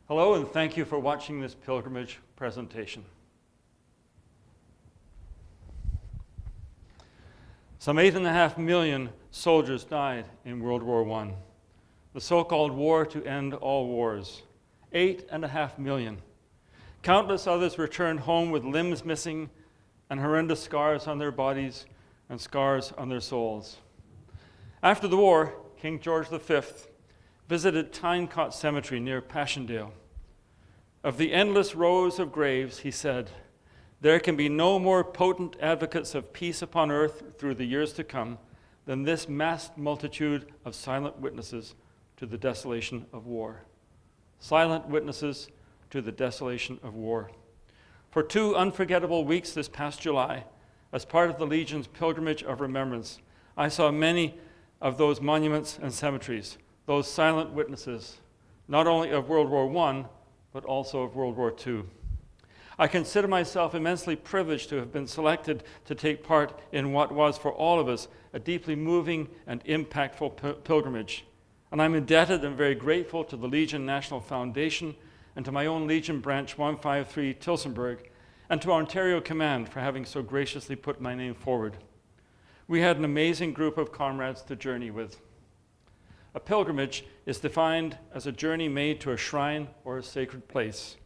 Hello, and thank you for watching this pilgrimage presentation. Some 8.5 million soldiers died in World War I, the so-called war to end all wars. 8.5 million. Countless others returned home with limbs missing and horrendous scars on their bodies and scars on their souls. After the war, King George V visited Tynecott Cemetery near Passchendaele. Of the endless rows of graves, he said, "There can be no more potent advocates of peace upon earth through the years to come than this massed multitude of silent witnesses to the desolation of war." Silent witnesses to the desolation of war. For 2 unforgettable weeks this past July, as part of the Legion's pilgrimage of remembrance, I saw many of those monuments and cemeteries, those silent witnesses, not only of World War I, but also of World War II. I consider myself immensely privileged to have been selected to take part in what was, for all of us, a deeply moving and impactful pilgrimage. And I'm indebted and very grateful to the Legion National Foundation and to my own Legion Branch 153 Tillsonburg, and to our Ontario Command for having so graciously put my name forward. We had an amazing group of comrades to journey with. A pilgrimage is defined as a journey made to a shrine or a sacred place.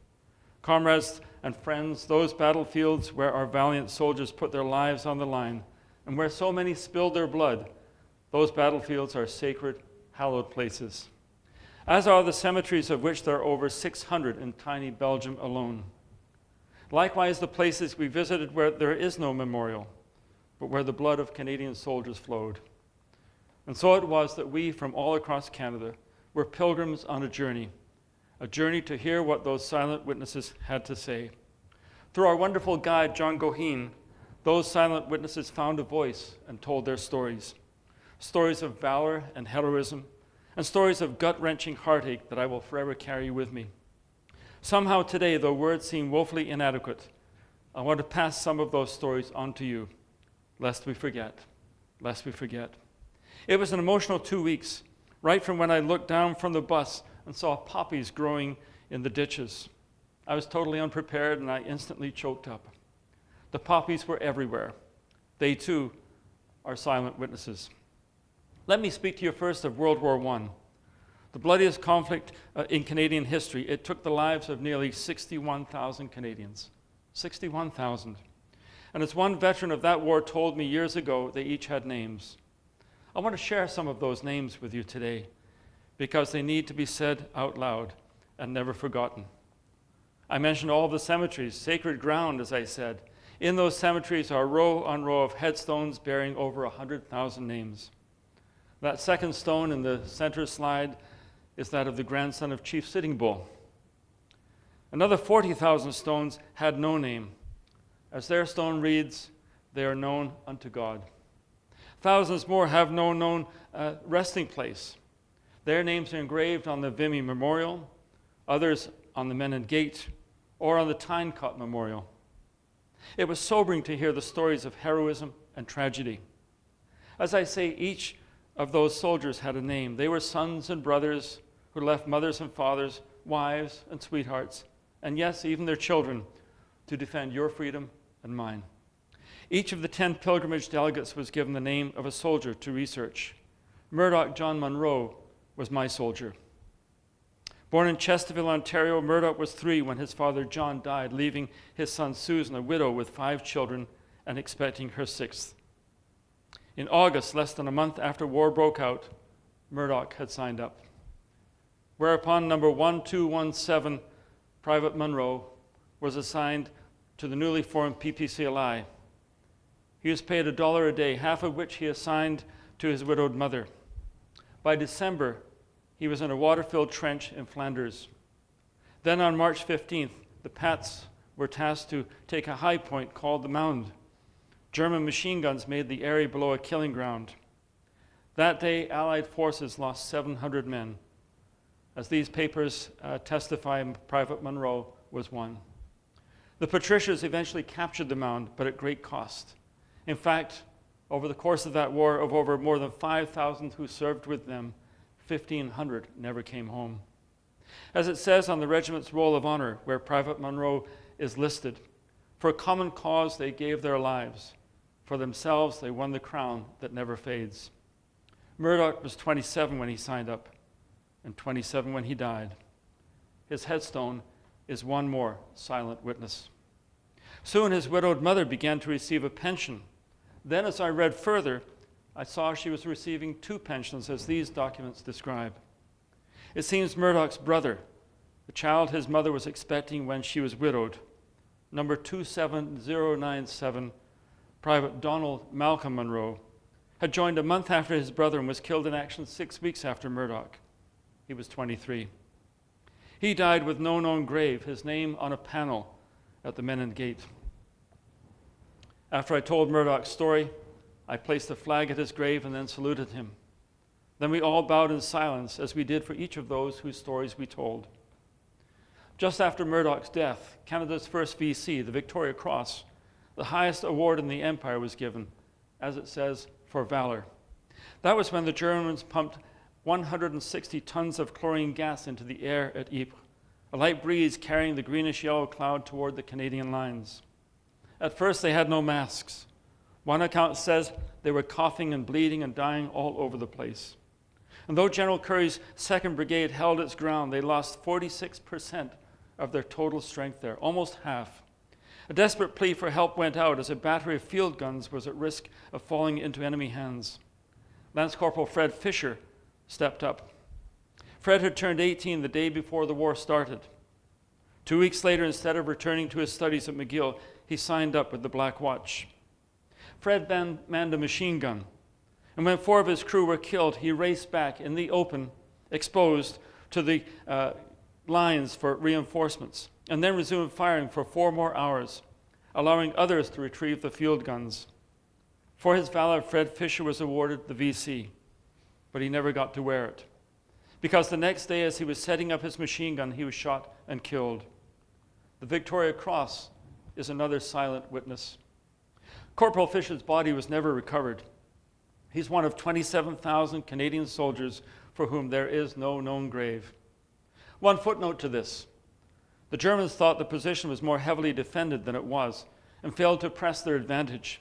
Comrades and friends, those battlefields where our valiant soldiers put their lives on the line and where so many spilled their blood, those battlefields are sacred, hallowed places. As are the cemeteries, of which there are over 600 in tiny Belgium alone. Likewise, the places we visited where there is no memorial, but where the blood of Canadian soldiers flowed. And so it was that we, from all across Canada, were pilgrims on a journey to hear what those silent witnesses had to say. Through our wonderful guide, John Goheen, those silent witnesses found a voice and told their stories. Stories of valor and heroism, and stories of gut-wrenching heartache that I will forever carry with me. Somehow today, though words seem woefully inadequate, I want to pass some of those stories on to you, lest we forget. It was an emotional 2 weeks, right from when I looked down from the bus and saw poppies growing in the ditches. I was totally unprepared and I instantly choked up. The poppies were everywhere. They too are silent witnesses. Let me speak to you first of World War I. The bloodiest conflict in Canadian history. It took the lives of nearly 61,000 Canadians. 61,000. And as one veteran of that war told me years ago, they each had names. I want to share some of those names with you today because they need to be said out loud and never forgotten. I mentioned all the cemeteries, sacred ground, as I said. In those cemeteries are row on row of headstones bearing over 100,000 names. That second stone in the center slide is that of the grandson of Chief Sitting Bull. Another 40,000 stones had no name. As their stone reads, "They are known unto God." Thousands more have no known resting place. Their names are engraved on the Vimy Memorial, others on the Menin Gate, or on the Tynecott Memorial. It was sobering to hear the stories of heroism and tragedy. As I say, each of those soldiers had a name. They were sons and brothers who left mothers and fathers, wives and sweethearts, and yes, even their children, to defend your freedom and mine. Each of the 10 pilgrimage delegates was given the name of a soldier to research. Murdoch John Munro was my soldier. Born in Chesterfield, Ontario, Murdoch was 3 when his father John died, leaving his son Susan a widow with 5 children and expecting her 6th. In August, less than a month after war broke out, Murdoch had signed up. Whereupon number 1217, Private Munro, was assigned to the newly formed PPCLI. He was paid $1 a day, half of which he assigned to his widowed mother. By December, he was in a water-filled trench in Flanders. Then on March 15th, the Pats were tasked to take a high point called the Mound. German machine guns made the area below a killing ground. That day, Allied forces lost 700 men. As these papers testify, Private Munro was one. The Patricias eventually captured the Mound, but at great cost. In fact, over the course of that war, of over more than 5,000 who served with them, 1,500 never came home. As it says on the regiment's roll of honor, where Private Munro is listed, for a common cause they gave their lives. For themselves they won the crown that never fades. Murdoch was 27 when he signed up, and 27 when he died. His headstone is one more silent witness. Soon his widowed mother began to receive a pension. Then, as I read further, I saw she was receiving 2 pensions, as these documents describe. It seems Murdoch's brother, the child his mother was expecting when she was widowed, number 27097, Private Donald Malcolm Munro, had joined a month after his brother and was killed in action 6 weeks after Murdoch. He was 23. He died with no known grave, his name on a panel at the Menin Gate. After I told Murdoch's story, I placed a flag at his grave and then saluted him. Then we all bowed in silence, as we did for each of those whose stories we told. Just after Murdoch's death, Canada's first VC, the Victoria Cross, the highest award in the Empire, was given, as it says, for valor. That was when the Germans pumped 160 tons of chlorine gas into the air at Ypres, a light breeze carrying the greenish-yellow cloud toward the Canadian lines. At first, they had no masks. One account says they were coughing and bleeding and dying all over the place. And though General Currie's 2nd Brigade held its ground, they lost 46% of their total strength there, almost half. A desperate plea for help went out as a battery of field guns was at risk of falling into enemy hands. Lance Corporal Fred Fisher stepped up. Fred had turned 18 the day before the war started. 2 weeks later, instead of returning to his studies at McGill, he signed up with the Black Watch. Fred manned a machine gun, and when 4 of his crew were killed, he raced back in the open, exposed to the lines for reinforcements, and then resumed firing for 4 more hours, allowing others to retrieve the field guns. For his valor, Fred Fisher was awarded the VC, but he never got to wear it, because the next day, as he was setting up his machine gun, he was shot and killed. The Victoria Cross is another silent witness. Corporal Fisher's body was never recovered. He's one of 27,000 Canadian soldiers for whom there is no known grave. One footnote to this: the Germans thought the position was more heavily defended than it was and failed to press their advantage.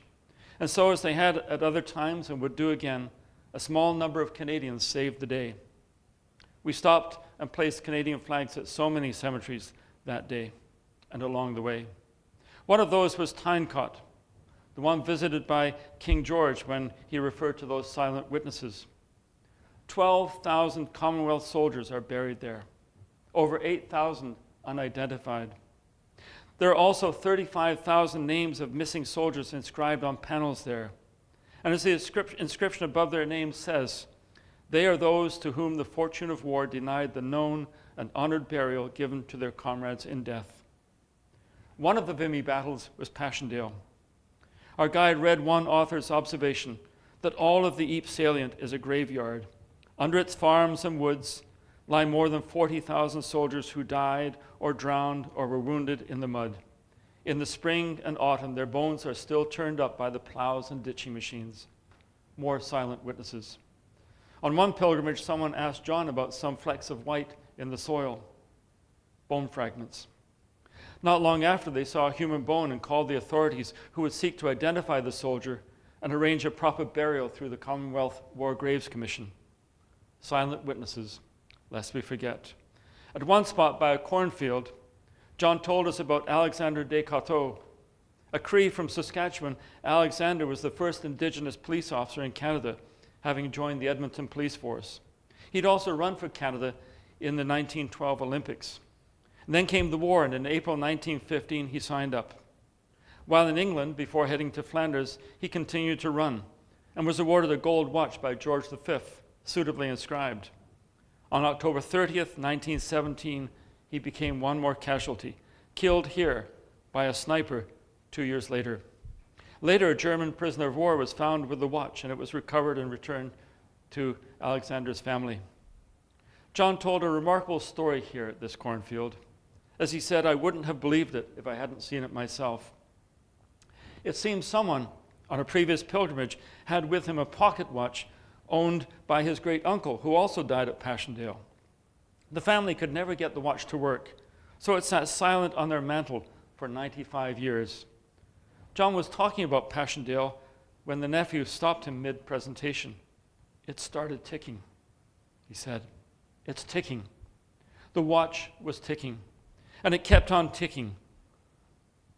And so, as they had at other times and would do again, a small number of Canadians saved the day. We stopped and placed Canadian flags at so many cemeteries that day and along the way. One of those was Tynecott, the one visited by King George when he referred to those silent witnesses. 12,000 Commonwealth soldiers are buried there, over 8,000 unidentified. There are also 35,000 names of missing soldiers inscribed on panels there. And as the inscription above their names says, they are those to whom the fortune of war denied the known and honored burial given to their comrades in death. One of the Vimy battles was Passchendaele. Our guide read one author's observation that all of the Ypres salient is a graveyard. Under its farms and woods lie more than 40,000 soldiers who died or drowned or were wounded in the mud. In the spring and autumn, their bones are still turned up by the plows and ditching machines. More silent witnesses. On one pilgrimage, someone asked John about some flecks of white in the soil. Bone fragments. Not long after, they saw a human bone and called the authorities, who would seek to identify the soldier and arrange a proper burial through the Commonwealth War Graves Commission. Silent witnesses, lest we forget. At one spot by a cornfield, John told us about Alexander Descoteaux. A Cree from Saskatchewan, Alexander was the first Indigenous police officer in Canada, having joined the Edmonton Police Force. He'd also run for Canada in the 1912 Olympics. And then came the war, and in April 1915, he signed up. While in England, before heading to Flanders, he continued to run and was awarded a gold watch by George V, suitably inscribed. On October 30th, 1917, he became one more casualty, killed here by a sniper 2 years later. Later, a German prisoner of war was found with the watch, and it was recovered and returned to Alexander's family. John told a remarkable story here at this cornfield. As he said, I wouldn't have believed it if I hadn't seen it myself. It seems someone on a previous pilgrimage had with him a pocket watch owned by his great uncle, who also died at Passchendaele. The family could never get the watch to work, so it sat silent on their mantle for 95 years. John was talking about Passchendaele when the nephew stopped him mid-presentation. "It started ticking," he said. "It's ticking." The watch was ticking, and it kept on ticking,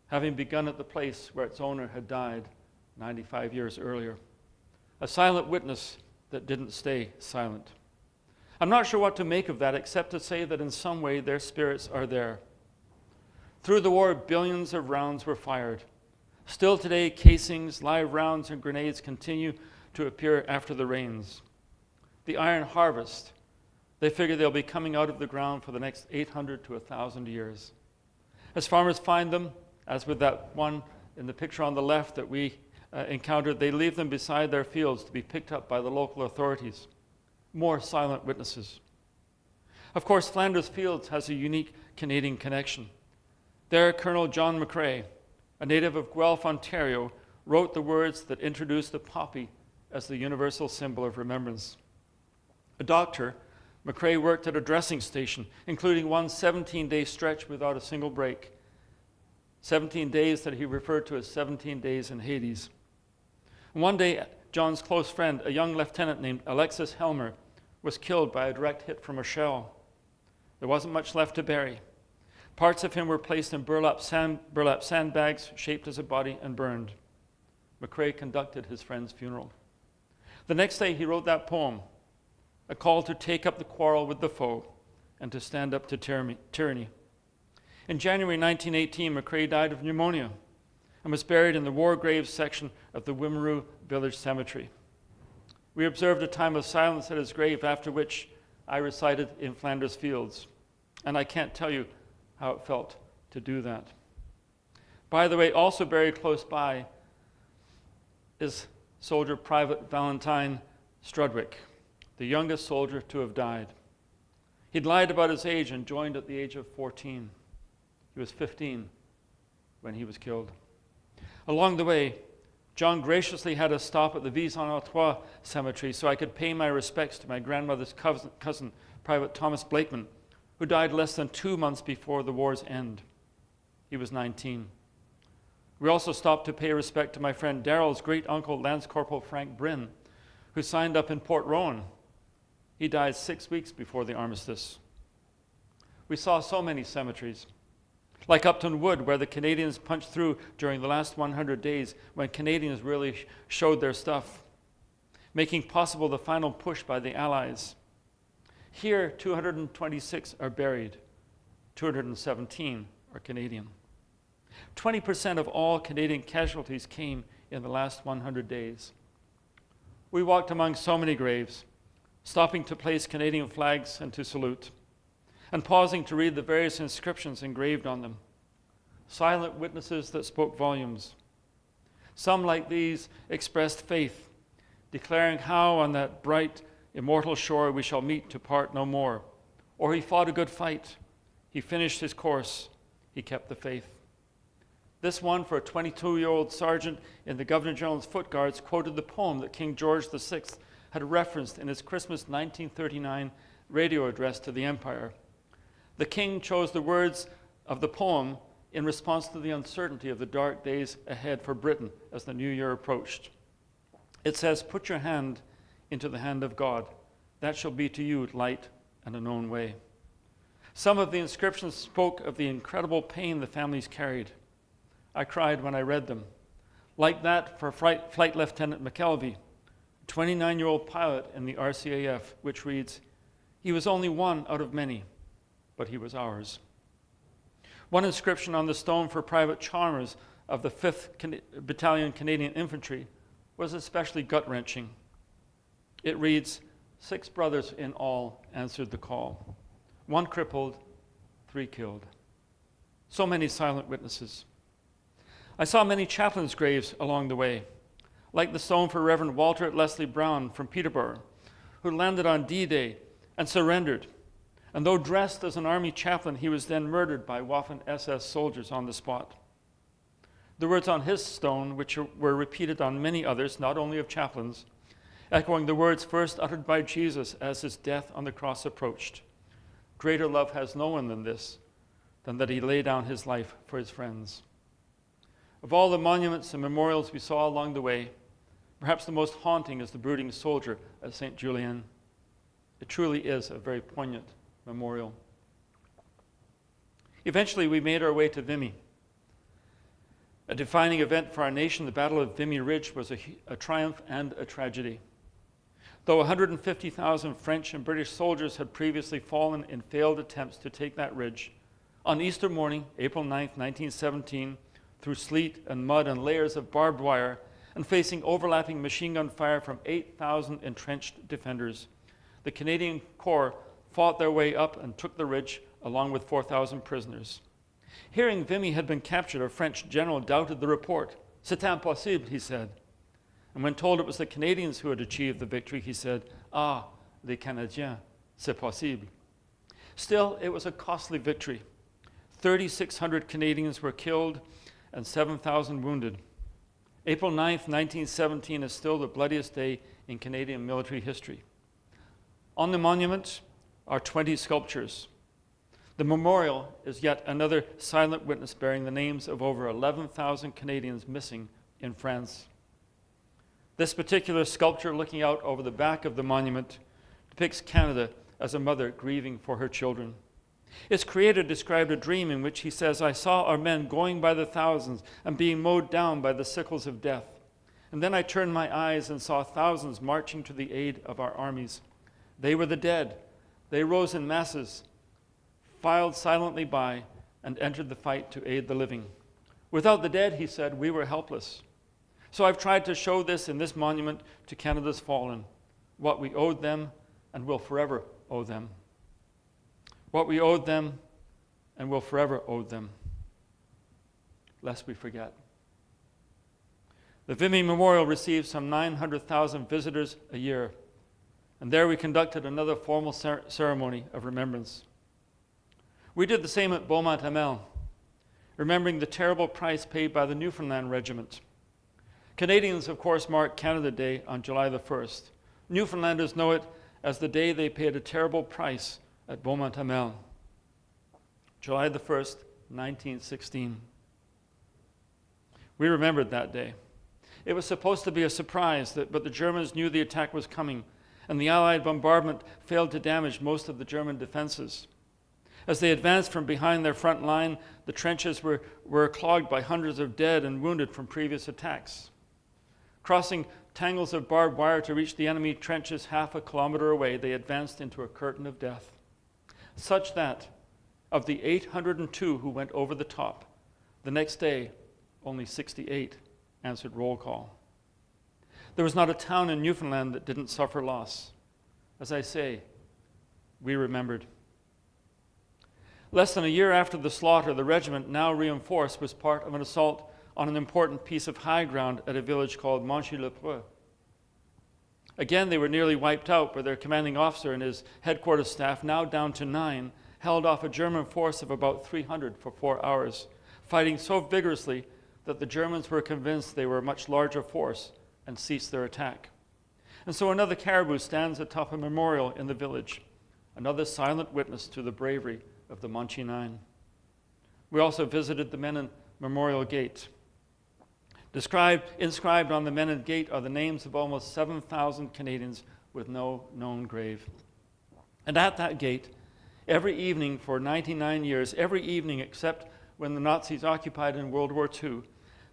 having begun at the place where its owner had died 95 years earlier. A silent witness that didn't stay silent. I'm not sure what to make of that, except to say that in some way their spirits are there. Through the war, billions of rounds were fired. Still today, casings, live rounds, and grenades continue to appear after the rains. The iron harvest, they figure they'll be coming out of the ground for the next 800 to 1,000 years. As farmers find them, as with that one in the picture on the left that we encountered, they leave them beside their fields to be picked up by the local authorities. More silent witnesses. Of course, Flanders Fields has a unique Canadian connection. There, Colonel John McCrae, a native of Guelph, Ontario, wrote the words that introduced the poppy as the universal symbol of remembrance. A doctor, McCrae worked at a dressing station, including one 17-day stretch without a single break. 17 days that he referred to as 17 days in Hades. And one day, John's close friend, a young lieutenant named Alexis Helmer, was killed by a direct hit from a shell. There wasn't much left to bury. Parts of him were placed in burlap sandbags shaped as a body and burned. McCrae conducted his friend's funeral. The next day he wrote that poem, a call to take up the quarrel with the foe and to stand up to tyranny. In January 1918, McCrae died of pneumonia and was buried in the war graves section of the Wimereux Village Cemetery. We observed a time of silence at his grave, after which I recited In Flanders Fields, and I can't tell you how it felt to do that. By the way, also buried close by is soldier Private Valentine Strudwick, the youngest soldier to have died. He'd lied about his age and joined at the age of 14. He was 15 when he was killed. Along the way, John graciously had us stop at the Vis-en-Artois cemetery so I could pay my respects to my grandmother's cousin, Private Thomas Blakeman, who died less than 2 months before the war's end. He was 19. We also stopped to pay respect to my friend Darrell's great-uncle, Lance Corporal Frank Bryn, who signed up in Port Rowan. He died 6 weeks before the armistice. We saw so many cemeteries, like Upton Wood, where the Canadians punched through during the last 100 days when Canadians really showed their stuff, making possible the final push by the Allies. Here, 226 are buried. 217 are Canadian. 20% of all Canadian casualties came in the last 100 days. We walked among so many graves, stopping to place Canadian flags and to salute, and pausing to read the various inscriptions engraved on them. Silent witnesses that spoke volumes. Some, like these, expressed faith, declaring how on that bright, immortal shore we shall meet to part no more. Or he fought a good fight. He finished his course. He kept the faith. This one, for a 22-year-old sergeant in the Governor-General's Foot Guards, quoted the poem that King George VI had referenced in his Christmas 1939 radio address to the Empire. The king chose the words of the poem in response to the uncertainty of the dark days ahead for Britain as the new year approached. It says, "Put your hand into the hand of God. That shall be to you light and a known way." Some of the inscriptions spoke of the incredible pain the families carried. I cried when I read them. Like that for Flight Lieutenant McKelvey, a 29-year-old pilot in the RCAF, which reads, "He was only one out of many, but he was ours." One inscription on the stone for Private Chalmers of the 5th Battalion Canadian Infantry was especially gut-wrenching. It reads, "6 brothers in all answered the call. 1 crippled, 3 killed." So many silent witnesses. I saw many chaplains' graves along the way, like the stone for Reverend Walter Leslie Brown from Peterborough, who landed on D-Day and surrendered. And though dressed as an army chaplain, he was then murdered by Waffen SS soldiers on the spot. The words on his stone, which were repeated on many others, not only of chaplains, echoing the words first uttered by Jesus as his death on the cross approached. Greater love has no one than this, than that he lay down his life for his friends. Of all the monuments and memorials we saw along the way, perhaps the most haunting is the brooding soldier at St. Julien. It truly is a very poignant memorial. Eventually, we made our way to Vimy. A defining event for our nation, the Battle of Vimy Ridge was a triumph and a tragedy. Though 150,000 French and British soldiers had previously fallen in failed attempts to take that ridge, on Easter morning, April 9, 1917, through sleet and mud and layers of barbed wire, and facing overlapping machine gun fire from 8,000 entrenched defenders, the Canadian Corps fought their way up and took the ridge along with 4,000 prisoners. Hearing Vimy had been captured, a French general doubted the report. "C'est impossible," he said. And when told it was the Canadians who had achieved the victory, he said, "Ah, les Canadiens, c'est possible." Still, it was a costly victory. 3,600 Canadians were killed and 7,000 wounded. April 9th, 1917 is still the bloodiest day in Canadian military history. On the monument are 20 sculptures. The memorial is yet another silent witness bearing the names of over 11,000 Canadians missing in France. This particular sculpture, looking out over the back of the monument, depicts Canada as a mother grieving for her children. Its creator described a dream in which he says, "I saw our men going by the thousands and being mowed down by the sickles of death. And then I turned my eyes and saw thousands marching to the aid of our armies. They were the dead. They rose in masses, filed silently by, and entered the fight to aid the living. Without the dead," he said, "we were helpless. So I've tried to show this in this monument to Canada's fallen, what we owed them and will forever owe them. What we owed them and will forever owe them, lest we forget." The Vimy Memorial receives some 900,000 visitors a year, and there we conducted another formal ceremony of remembrance. We did the same at Beaumont-Hamel, remembering the terrible price paid by the Newfoundland Regiment. Canadians, of course, mark Canada Day on July the 1st. Newfoundlanders know it as the day they paid a terrible price at Beaumont-Hamel. July the 1st, 1916. We remembered that day. It was supposed to be a surprise, but the Germans knew the attack was coming, and the Allied bombardment failed to damage most of the German defenses. As they advanced from behind their front line, the trenches were clogged by hundreds of dead and wounded from previous attacks. Crossing tangles of barbed wire to reach the enemy trenches half a kilometer away, they advanced into a curtain of death, such that of the 802 who went over the top, the next day only 68 answered roll call. There was not a town in Newfoundland that didn't suffer loss. As I say, we remembered. Less than a year after the slaughter, the regiment, now reinforced, was part of an assault on an important piece of high ground at a village called Monchy-le-Preux. Again, they were nearly wiped out, but their commanding officer and his headquarters staff, now down to 9, held off a German force of about 300 for 4 hours, fighting so vigorously that the Germans were convinced they were a much larger force and ceased their attack. And so another caribou stands atop a memorial in the village, another silent witness to the bravery of the Monchy 9. We also visited the Menin Memorial Gate. Inscribed on the Menin Gate are the names of almost 7,000 Canadians with no known grave. And at that gate, every evening for 99 years, every evening except when the Nazis occupied in World War II,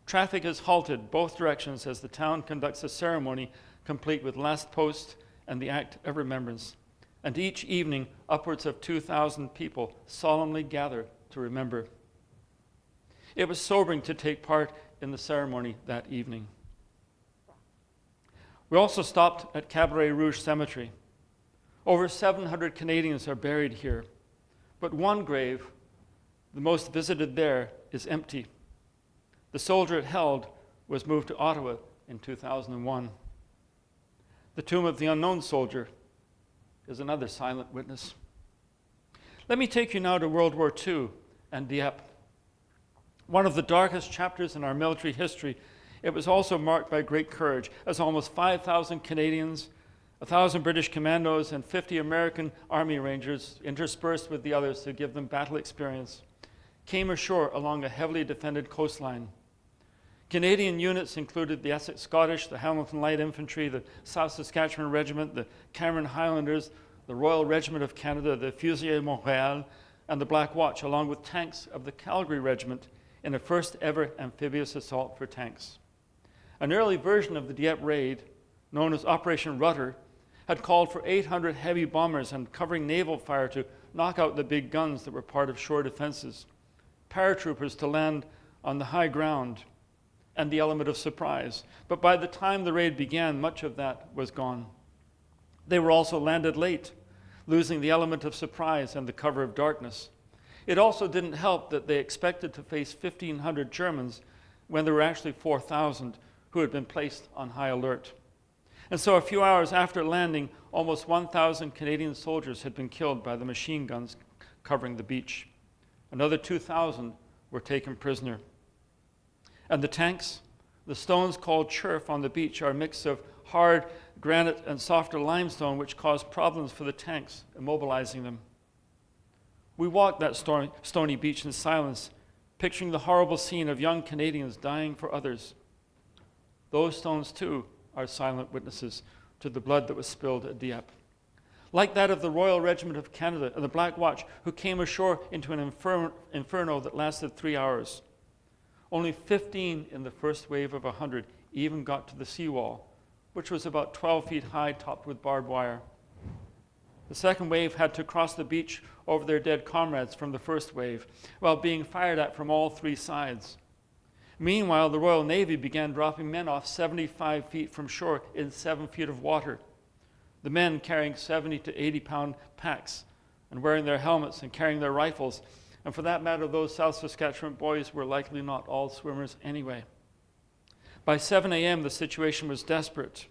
traffic is halted both directions as the town conducts a ceremony complete with last post and the act of remembrance. And each evening, upwards of 2,000 people solemnly gather to remember. It was sobering to take part in the ceremony that evening. We also stopped at Cabaret Rouge Cemetery. Over 700 Canadians are buried here, but one grave, the most visited there, is empty. The soldier it held was moved to Ottawa in 2001. The tomb of the unknown soldier is another silent witness. Let me take you now to World War II and Dieppe. One of the darkest chapters in our military history, it was also marked by great courage, as almost 5,000 Canadians 1,000 British commandos and 50 American Army Rangers, interspersed with the others to give them battle experience, came ashore along a heavily defended coastline. Canadian units included the Essex Scottish, the Hamilton Light Infantry, the South Saskatchewan Regiment, the Cameron Highlanders, the Royal Regiment of Canada, the Fusiliers Montréal, and the Black Watch, along with tanks of the Calgary Regiment in a first ever amphibious assault for tanks. An early version of the Dieppe raid, known as Operation Rudder, had called for 800 heavy bombers and covering naval fire to knock out the big guns that were part of shore defenses, paratroopers to land on the high ground, and the element of surprise. But by the time the raid began, much of that was gone. They were also landed late, losing the element of surprise and the cover of darkness. It also didn't help that they expected to face 1,500 Germans when there were actually 4,000 who had been placed on high alert. And so a few hours after landing, almost 1,000 Canadian soldiers had been killed by the machine guns covering the beach. Another 2,000 were taken prisoner. And the tanks, the stones called turf on the beach, are a mix of hard granite and softer limestone, which caused problems for the tanks, immobilizing them. We walked that stony beach in silence, picturing the horrible scene of young Canadians dying for others. Those stones, too, are silent witnesses to the blood that was spilled at Dieppe. Like that of the Royal Regiment of Canada and the Black Watch, who came ashore into an inferno that lasted 3 hours. Only 15 in the first wave of 100 even got to the seawall, which was about 12 feet high, topped with barbed wire. The second wave had to cross the beach over their dead comrades from the first wave, while being fired at from all three sides. Meanwhile, the Royal Navy began dropping men off 75 feet from shore in 7 feet of water. The men carrying 70 to 80-pound packs and wearing their helmets and carrying their rifles. And for that matter, those South Saskatchewan boys were likely not all swimmers anyway. By 7 a.m., the situation was desperate.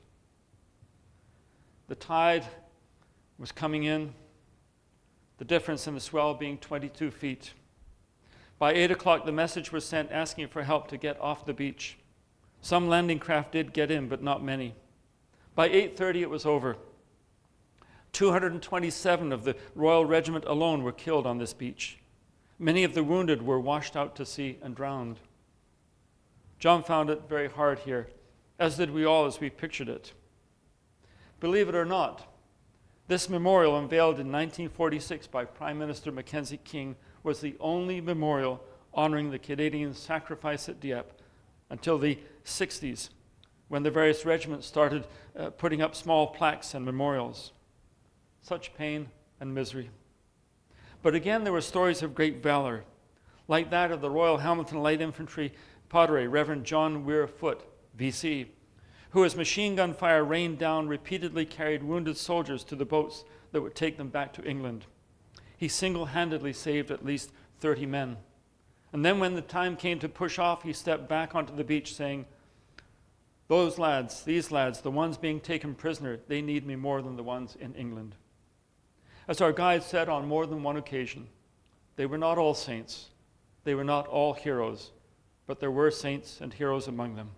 The tide was coming in, the difference in the swell being 22 feet. By 8 o'clock, the message was sent asking for help to get off the beach. Some landing craft did get in, but not many. By 8:30, it was over. 227 of the Royal Regiment alone were killed on this beach. Many of the wounded were washed out to sea and drowned. John found it very hard here, as did we all as we pictured it. Believe it or not, this memorial, unveiled in 1946 by Prime Minister Mackenzie King, was the only memorial honoring the Canadian sacrifice at Dieppe until the 60s, when the various regiments started putting up small plaques and memorials. Such pain and misery. But again, there were stories of great valor, like that of the Royal Hamilton Light Infantry Padre, Reverend John Weir Foote, VC, who, as machine gun fire rained down, repeatedly carried wounded soldiers to the boats that would take them back to England. He single-handedly saved at least 30 men. And then when the time came to push off, he stepped back onto the beach saying, "Those lads, these lads, the ones being taken prisoner, they need me more than the ones in England." As our guide said on more than one occasion, they were not all saints, they were not all heroes, but there were saints and heroes among them.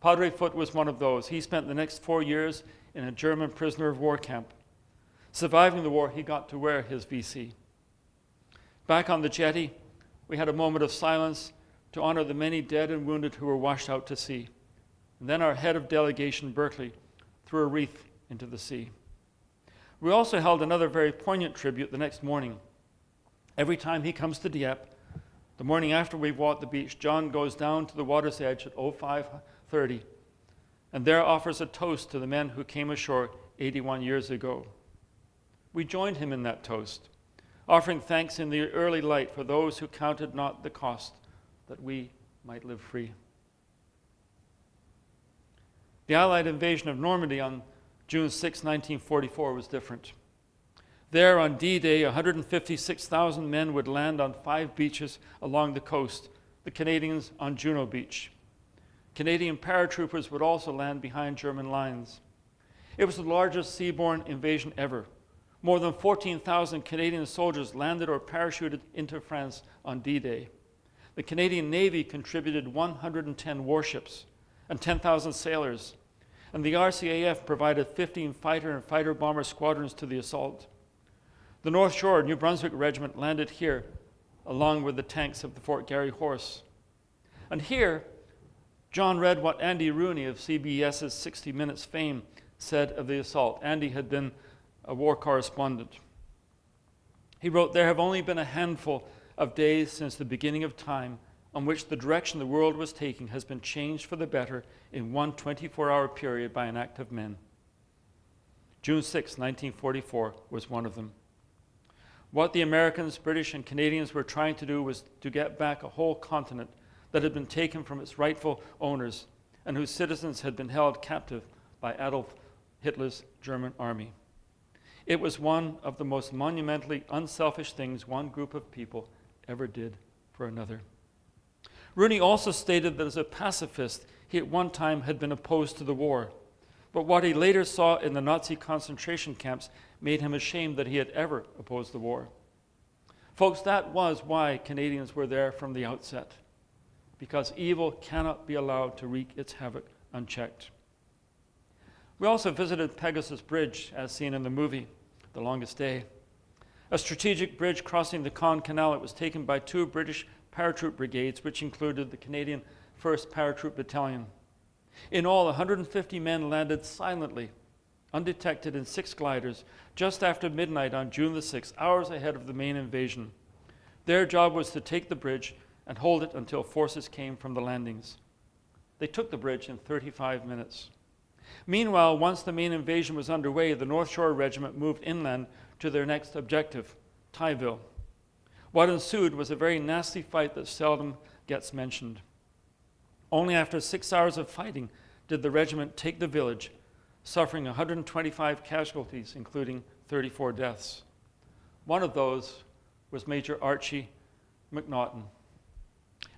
Padre Foote was one of those. He spent the next 4 years in a German prisoner of war camp. Surviving the war, he got to wear his VC. Back on the jetty, we had a moment of silence to honor the many dead and wounded who were washed out to sea. And then our head of delegation, Berkeley, threw a wreath into the sea. We also held another very poignant tribute the next morning. Every time he comes to Dieppe, the morning after we've walked the beach, John goes down to the water's edge at 05:30 and there offers a toast to the men who came ashore 81 years ago. We joined him in that toast, offering thanks in the early light for those who counted not the cost that we might live free. The Allied invasion of Normandy on June 6, 1944 was different. There on D-Day, 156,000 men would land on 5 beaches along the coast, the Canadians on Juno Beach. Canadian paratroopers would also land behind German lines. It was the largest seaborne invasion ever. More than 14,000 Canadian soldiers landed or parachuted into France on D-Day. The Canadian Navy contributed 110 warships and 10,000 sailors. and the RCAF provided 15 fighter and fighter bomber squadrons to the assault. The North Shore New Brunswick Regiment landed here, along with the tanks of the Fort Garry Horse. And here, John read what Andy Rooney of CBS's 60 Minutes fame said of the assault. Andy had been a war correspondent. He wrote, "There have only been a handful of days since the beginning of time on which the direction the world was taking has been changed for the better in one 24-hour period by an act of men. June 6, 1944 was one of them. What the Americans, British, and Canadians were trying to do was to get back a whole continent that had been taken from its rightful owners and whose citizens had been held captive by Adolf Hitler's German army. It was one of the most monumentally unselfish things one group of people ever did for another." Rooney also stated that as a pacifist, he at one time had been opposed to the war, but what he later saw in the Nazi concentration camps made him ashamed that he had ever opposed the war. Folks, that was why Canadians were there from the outset, because evil cannot be allowed to wreak its havoc unchecked. We also visited Pegasus Bridge, as seen in the movie, The Longest Day. A strategic bridge crossing the Caen Canal. It was taken by 2 British paratroop brigades, which included the Canadian 1st Paratroop Battalion. In all, 150 men landed silently, undetected in 6 gliders, just after midnight on June the 6th, hours ahead of the main invasion. Their job was to take the bridge and hold it until forces came from the landings. They took the bridge in 35 minutes. Meanwhile, once the main invasion was underway, the North Shore Regiment moved inland to their next objective, Tyville. What ensued was a very nasty fight that seldom gets mentioned. Only after 6 hours of fighting did the regiment take the village, suffering 125 casualties, including 34 deaths. One of those was Major Archie McNaughton.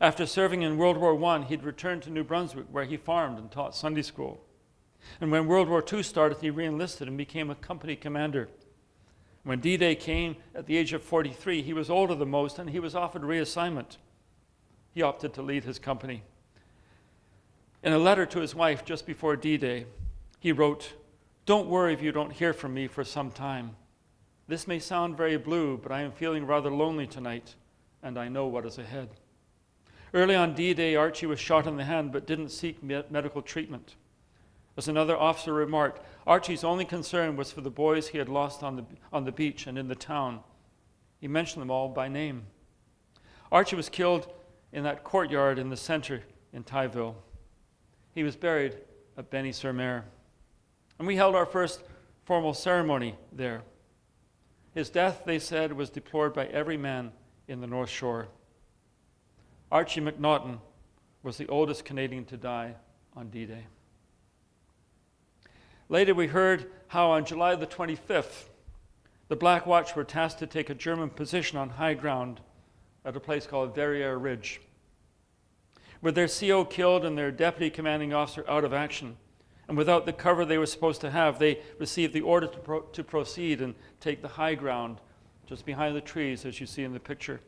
After serving in World War I, he'd returned to New Brunswick, where he farmed and taught Sunday school. And when World War II started, he re-enlisted and became a company commander. When D-Day came at the age of 43, he was older than most, and he was offered reassignment. He opted to lead his company. In a letter to his wife just before D-Day, he wrote, "Don't worry if you don't hear from me for some time. This may sound very blue, but I am feeling rather lonely tonight, and I know what is ahead." Early on D-Day, Archie was shot in the hand but didn't seek medical treatment. As another officer remarked, Archie's only concern was for the boys he had lost on the beach and in the town. He mentioned them all by name. Archie was killed in that courtyard in the center in Tyville. He was buried at Benny-sur-Mer. And we held our first formal ceremony there. His death, they said, was deplored by every man in the North Shore. Archie McNaughton was the oldest Canadian to die on D-Day. Later we heard how on July the 25th, the Black Watch were tasked to take a German position on high ground at a place called Verrières Ridge. With their CO killed and their deputy commanding officer out of action, and without the cover they were supposed to have, they received the order to proceed and take the high ground just behind the trees, as you see in the picture.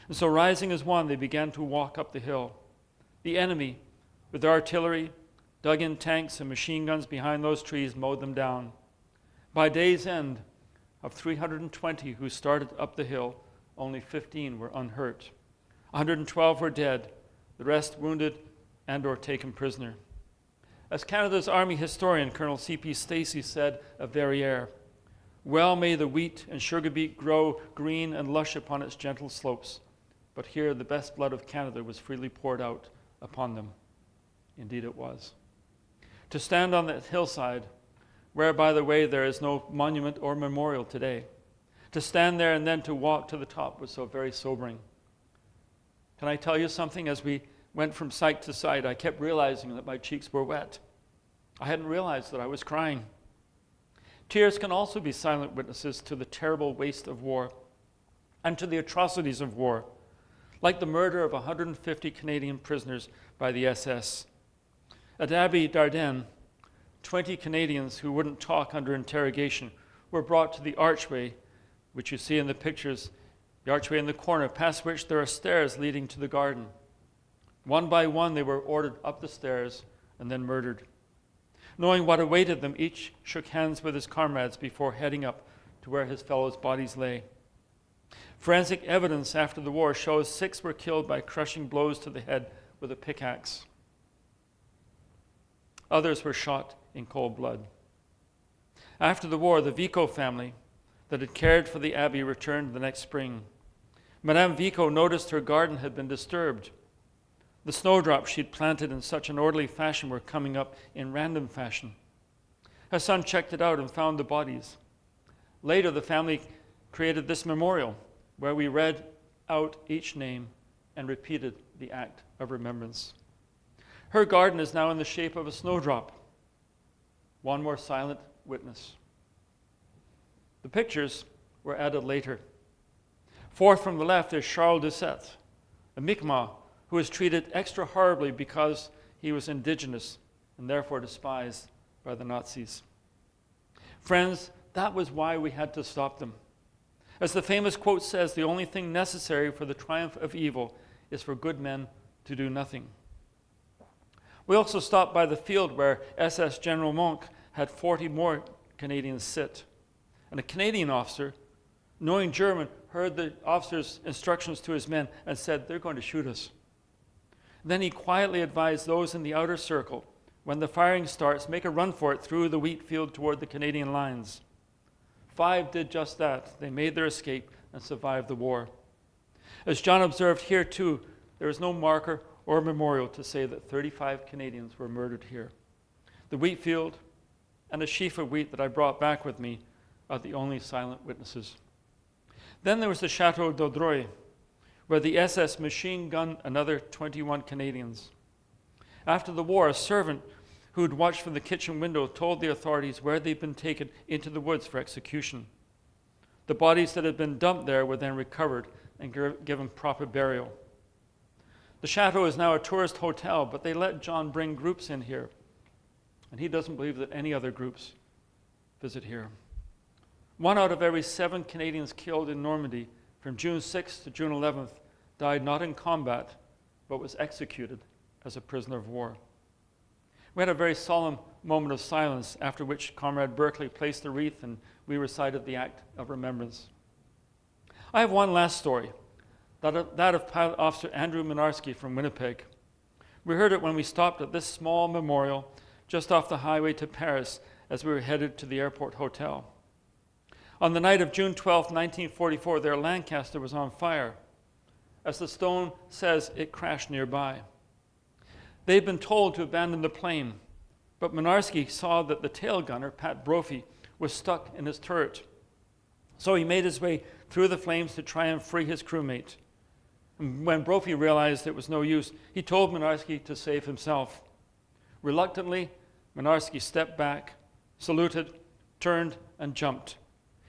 And so rising as one, they began to walk up the hill. The enemy, with their artillery, dug-in tanks and machine guns behind those trees, mowed them down. By day's end, of 320 who started up the hill, only 15 were unhurt. 112 were dead, the rest wounded and or taken prisoner. As Canada's Army historian, Colonel C.P. Stacey, said of Verrières, "Well may the wheat and sugar beet grow green and lush upon its gentle slopes, but here the best blood of Canada was freely poured out upon them." Indeed it was. To stand on that hillside, where, by the way, there is no monument or memorial today, to stand there and then to walk to the top was so very sobering. Can I tell you something? As we went from site to site, I kept realizing that my cheeks were wet. I hadn't realized that I was crying. Tears can also be silent witnesses to the terrible waste of war and to the atrocities of war, like the murder of 150 Canadian prisoners by the SS. At Abbey Dardenne, 20 Canadians who wouldn't talk under interrogation were brought to the archway, which you see in the pictures, the archway in the corner, past which there are stairs leading to the garden. One by one, they were ordered up the stairs and then murdered. Knowing what awaited them, each shook hands with his comrades before heading up to where his fellows' bodies lay. Forensic evidence after the war shows 6 were killed by crushing blows to the head with a pickaxe. Others were shot in cold blood. After the war, the Vico family that had cared for the abbey returned the next spring. Madame Vico noticed her garden had been disturbed. The snowdrops she'd planted in such an orderly fashion were coming up in random fashion. Her son checked it out and found the bodies. Later, the family created this memorial where we read out each name and repeated the act of remembrance. Her garden is now in the shape of a snowdrop. One more silent witness. The pictures were added later. Fourth from the left is Charles Doucet, a Mi'kmaq who was treated extra horribly because he was indigenous and therefore despised by the Nazis. Friends, that was why we had to stop them. As the famous quote says, the only thing necessary for the triumph of evil is for good men to do nothing. We also stopped by the field where SS General Monk had 40 more Canadians sit. And a Canadian officer, knowing German, heard the officer's instructions to his men and said, "They're going to shoot us." Then he quietly advised those in the outer circle, when the firing starts, make a run for it through the wheat field toward the Canadian lines. 5 did just that. They made their escape and survived the war. As John observed here too, there is no marker or memorial to say that 35 Canadians were murdered here. The wheat field and a sheaf of wheat that I brought back with me are the only silent witnesses. Then there was the Chateau d'Audreuil, where the SS machine gunned another 21 Canadians. After the war, a servant who had watched from the kitchen window told the authorities where they'd been taken into the woods for execution. The bodies that had been dumped there were then recovered and given proper burial. The chateau is now a tourist hotel, but they let John bring groups in here, and he doesn't believe that any other groups visit here. 1 out of every 7 Canadians killed in Normandy from June 6th to June 11th died not in combat, but was executed as a prisoner of war. We had a very solemn moment of silence, after which Comrade Berkeley placed the wreath and we recited the act of remembrance. I have one last story, that of Pilot Officer Andrew Minarski from Winnipeg. We heard it when we stopped at this small memorial just off the highway to Paris as we were headed to the airport hotel. On the night of June 12, 1944, their Lancaster was on fire. As the stone says, it crashed nearby. They'd been told to abandon the plane, but Minarski saw that the tail gunner, Pat Brophy, was stuck in his turret. So he made his way through the flames to try and free his crewmate. And when Brophy realized it was no use, he told Minarski to save himself. Reluctantly, Minarski stepped back, saluted, turned, and jumped,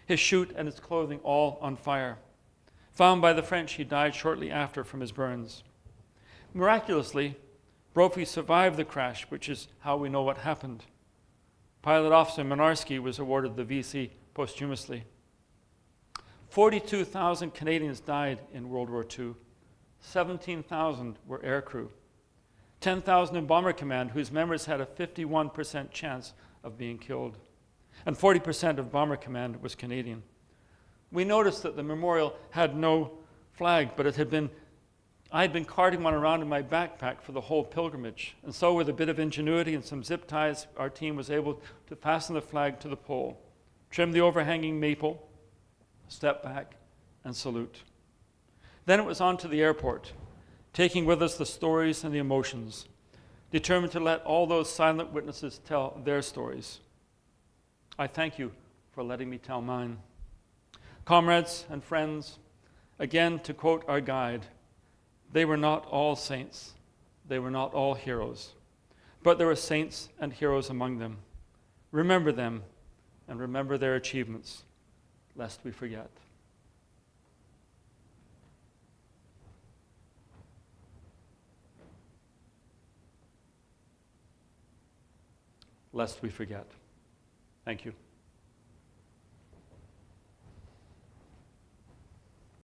his chute and his clothing all on fire. Found by the French, he died shortly after from his burns. Miraculously, Brophy survived the crash, which is how we know what happened. Pilot Officer Minarski was awarded the VC posthumously. 42,000 Canadians died in World War II. 17,000 were aircrew. 10,000 in Bomber Command, whose members had a 51% chance of being killed. And 40% of Bomber Command was Canadian. We noticed that the memorial had no flag, but I had been carting one around in my backpack for the whole pilgrimage. And so with a bit of ingenuity and some zip ties, our team was able to fasten the flag to the pole, trim the overhanging maple, step back, and salute. Then it was on to the airport, taking with us the stories and the emotions, determined to let all those silent witnesses tell their stories. I thank you for letting me tell mine. Comrades and friends, again to quote our guide, they were not all saints, they were not all heroes, but there were saints and heroes among them. Remember them and remember their achievements, lest we forget. Lest we forget. Thank you.